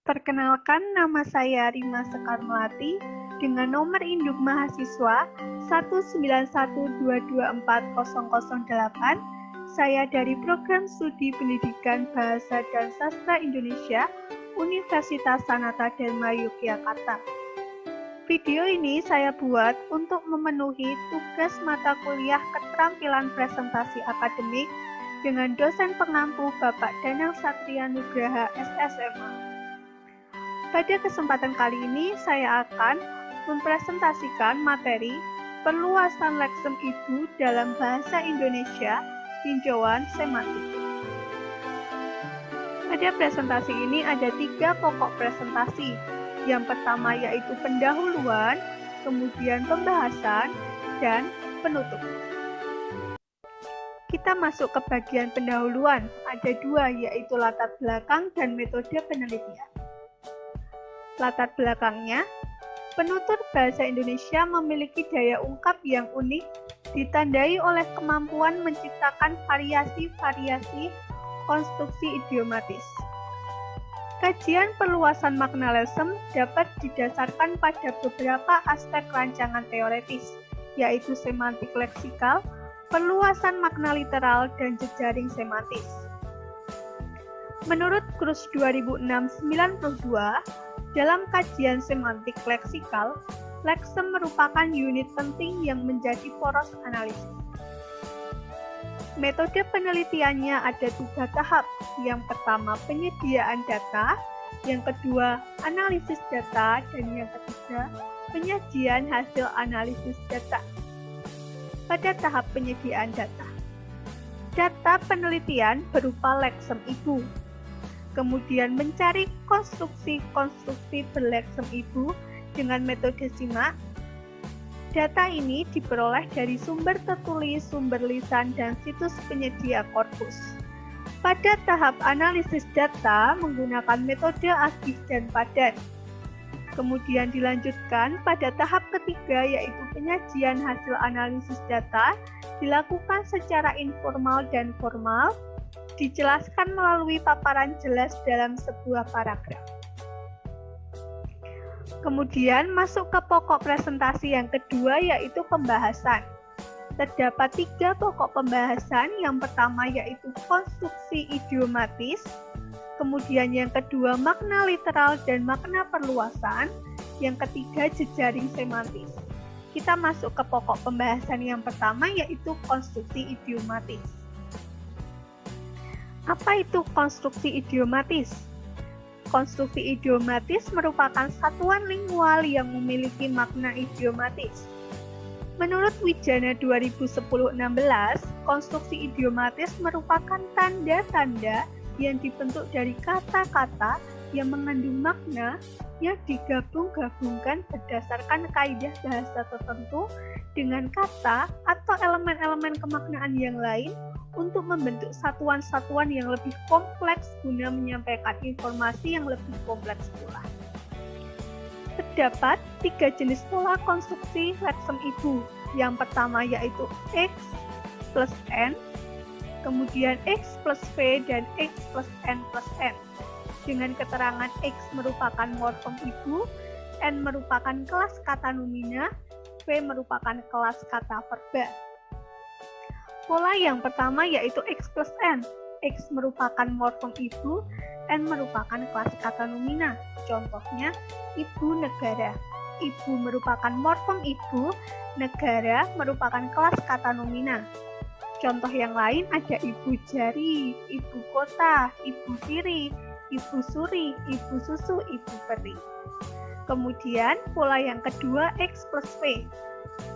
Perkenalkan, nama saya Rima Sekar Melati dengan nomor induk mahasiswa 191224008. Saya dari Program Studi Pendidikan Bahasa dan Sastra Indonesia, Universitas Sanata Dharma Yogyakarta. Video ini saya buat untuk memenuhi tugas mata kuliah keterampilan presentasi akademik dengan dosen pengampu Bapak Danang Satria Nugraha, SSMA. Pada kesempatan kali ini, saya akan mempresentasikan materi perluasan leksem ibu dalam bahasa Indonesia, tinjauan semantik. Pada presentasi ini ada 3 pokok presentasi. Yang pertama yaitu pendahuluan, kemudian pembahasan, dan penutup. Kita masuk ke bagian pendahuluan. Ada 2, yaitu latar belakang dan metode penelitian. Latar belakangnya, penutur bahasa Indonesia memiliki daya ungkap yang unik, ditandai oleh kemampuan menciptakan variasi-variasi konstruksi idiomatis. Kajian perluasan makna leksem dapat didasarkan pada beberapa aspek rancangan teoretis, yaitu semantik leksikal, perluasan makna literal, dan jejaring semantis. Menurut Krus 2006-92, dalam kajian semantik leksikal, leksem merupakan unit penting yang menjadi poros analisis. Metode penelitiannya ada 3 tahap. Yang pertama, penyediaan data. Yang kedua, analisis data. Dan yang ketiga, penyajian hasil analisis data. Pada tahap penyediaan data, data penelitian berupa leksem ibu. Kemudian mencari konstruksi-konstruksi berleksem ibu dengan metode simak. Data ini diperoleh dari sumber tertulis, sumber lisan, dan situs penyedia korpus. Pada tahap analisis data menggunakan metode asih dan padan. Kemudian dilanjutkan pada tahap ketiga yaitu penyajian hasil analisis data dilakukan secara informal dan formal, dijelaskan melalui paparan jelas dalam sebuah paragraf. Kemudian masuk ke pokok presentasi yang kedua yaitu pembahasan. Terdapat 3 pokok pembahasan. Yang pertama yaitu konstruksi idiomatis, kemudian yang kedua makna literal dan makna perluasan, yang ketiga jejaring semantis. Kita masuk ke pokok pembahasan yang pertama yaitu konstruksi idiomatis. Apa itu konstruksi idiomatis? Konstruksi idiomatis merupakan satuan lingual yang memiliki makna idiomatis. Menurut Wijana 2010-16, konstruksi idiomatis merupakan tanda-tanda yang dibentuk dari kata-kata yang mengandung makna yang digabung-gabungkan berdasarkan kaidah bahasa tertentu dengan kata atau elemen-elemen kemaknaan yang lain untuk membentuk satuan-satuan yang lebih kompleks guna menyampaikan informasi yang lebih kompleks pula. Terdapat 3 jenis pola konstruksi leksem ibu. Yang pertama yaitu X plus N, kemudian X plus V, dan X plus N plus N. Dengan keterangan X merupakan morfem ibu, N merupakan kelas kata nomina, V merupakan kelas kata verba. Pola yang pertama yaitu X plus N. X merupakan morfem ibu, N merupakan kelas kata nomina. Contohnya, ibu negara. Ibu merupakan morfem ibu, negara merupakan kelas kata nomina. Contoh yang lain ada ibu jari, ibu kota, ibu tiri, ibu suri, ibu susu, ibu peri. Kemudian pola yang kedua X plus V.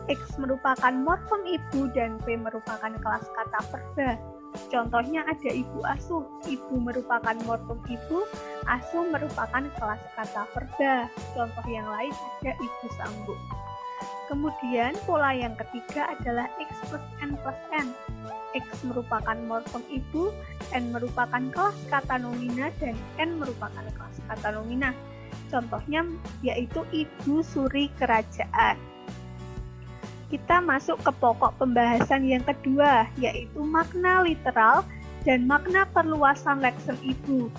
X merupakan morfem ibu dan V merupakan kelas kata verba. Contohnya ada ibu asuh. Ibu merupakan morfem ibu, asuh merupakan kelas kata verba. Contoh yang lain ada ibu sambung. Kemudian pola yang ketiga adalah X plus N plus N. X merupakan morfem ibu, N merupakan kelas kata nomina, dan N merupakan kelas kata nomina. Contohnya yaitu ibu suri kerajaan. Kita masuk ke pokok pembahasan yang kedua, yaitu makna literal dan makna perluasan leksem ibu.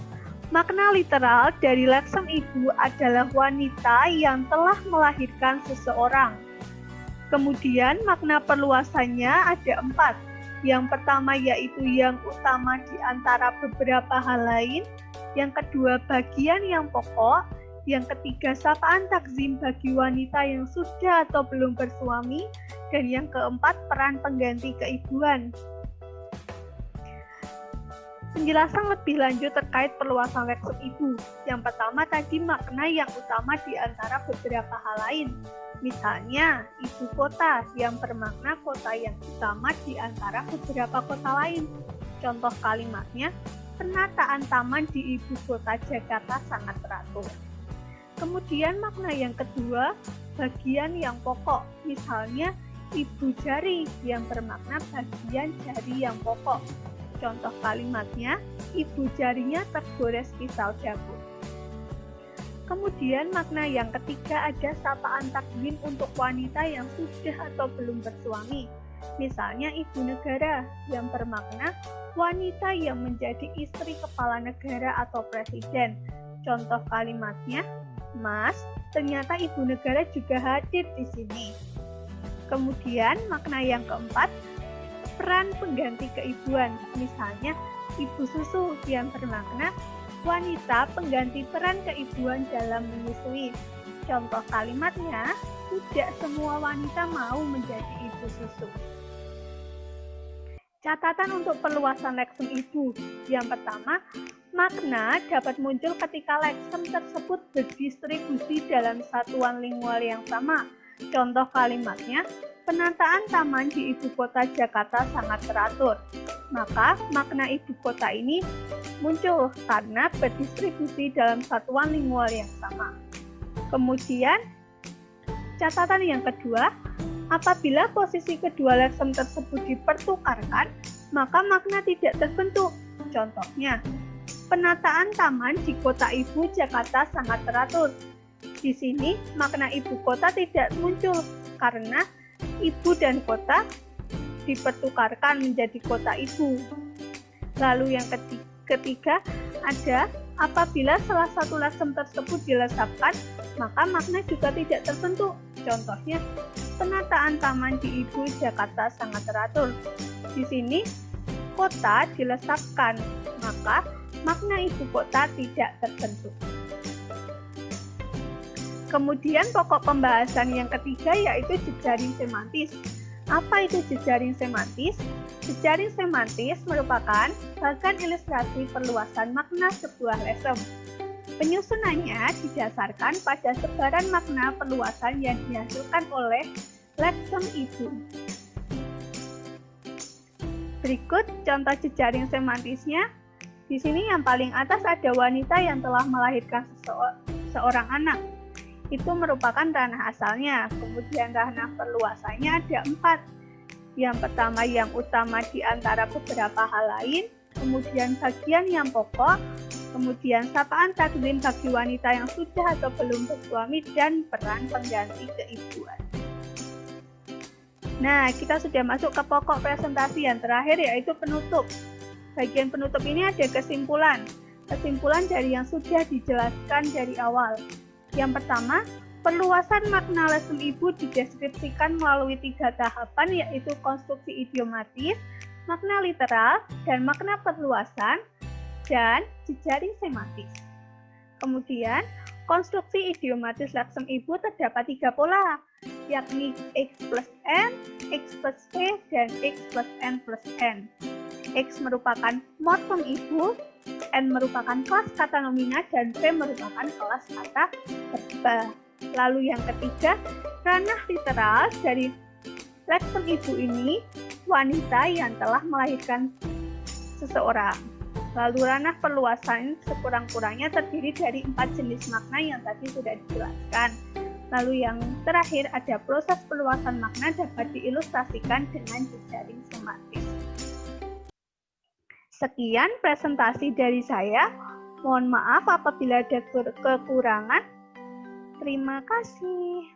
Makna literal dari leksem ibu adalah wanita yang telah melahirkan seseorang. Kemudian makna perluasannya ada 4. Yang pertama yaitu yang utama di antara beberapa hal lain. Yang kedua bagian yang pokok. Yang ketiga sapaan takzim bagi wanita yang sudah atau belum bersuami. Dan yang keempat peran pengganti keibuan. Penjelasan lebih lanjut terkait perluasan leksem ibu. Yang pertama tadi makna yang utama di antara beberapa hal lain. Misalnya, ibu kota yang bermakna kota yang utama di antara beberapa kota lain. Contoh kalimatnya, penataan taman di ibu kota Jakarta sangat teratur. Kemudian makna yang kedua, bagian yang pokok. Misalnya, ibu jari yang bermakna bagian jari yang pokok. Contoh kalimatnya, ibu jarinya tergores pisau dapur. Kemudian makna yang ketiga ada sapaan takdim untuk wanita yang sudah atau belum bersuami. Misalnya ibu negara yang bermakna wanita yang menjadi istri kepala negara atau presiden. Contoh kalimatnya, Mas, ternyata ibu negara juga hadir di sini. Kemudian makna yang keempat, peran pengganti keibuan, misalnya ibu susu yang bermakna wanita pengganti peran keibuan dalam menyusui. Contoh kalimatnya, tidak semua wanita mau menjadi ibu susu. Catatan untuk perluasan leksem ibu. Yang pertama, makna dapat muncul ketika leksem tersebut berdistribusi dalam satuan lingual yang sama. Contoh kalimatnya, penataan taman di ibu kota Jakarta sangat teratur. Maka makna ibu kota ini muncul karena berdistribusi dalam satuan lingual yang sama. Kemudian, catatan yang kedua, apabila posisi kedua leksem tersebut dipertukarkan, maka makna tidak terbentuk. Contohnya, penataan taman di kota ibu Jakarta sangat teratur. Di sini, makna ibu kota tidak muncul karena ibu dan kota dipertukarkan menjadi kota ibu. Lalu yang ketiga ada apabila salah satu leksem tersebut dilesapkan, maka makna juga tidak terbentuk. Contohnya, penataan taman di ibu Jakarta sangat teratur. Di sini, kota dilesapkan, maka makna ibu kota tidak terbentuk. Kemudian pokok pembahasan yang ketiga yaitu jejaring semantis. Apa itu jejaring semantis? Jejaring semantis merupakan bagan ilustrasi perluasan makna sebuah leksem. Penyusunannya didasarkan pada sebaran makna perluasan yang dihasilkan oleh leksem ibu. Berikut contoh jejaring semantisnya. Di sini yang paling atas ada wanita yang telah melahirkan seorang anak. Itu merupakan ranah asalnya. Kemudian ranah perluasannya ada 4. Yang pertama yang utama di antara beberapa hal lain, kemudian bagian yang pokok, kemudian sapaan takdim bagi wanita yang sudah atau belum bersuami, dan peran pengganti keibuan. Nah, kita sudah masuk ke pokok presentasi yang terakhir yaitu penutup. Bagian penutup ini ada kesimpulan. Kesimpulan dari yang sudah dijelaskan dari awal. Yang pertama, perluasan makna leksem ibu dideskripsikan melalui 3 tahapan yaitu konstruksi idiomatis, makna literal, dan makna perluasan, dan jejaring semantis. Kemudian, konstruksi idiomatis leksem ibu terdapat 3 pola, yakni X plus N, X plus V, dan X plus N plus N. X merupakan morfem ibu, N merupakan kelas kata nomina, dan V merupakan kelas kata verba. Lalu yang ketiga, ranah literal dari leksem ibu ini wanita yang telah melahirkan seseorang. Lalu ranah perluasan sekurang-kurangnya terdiri dari 4 jenis makna yang tadi sudah dijelaskan. Lalu yang terakhir ada proses perluasan makna dapat diilustrasikan dengan jejaring semantis. Sekian presentasi dari saya. Mohon maaf apabila ada kekurangan. Terima kasih.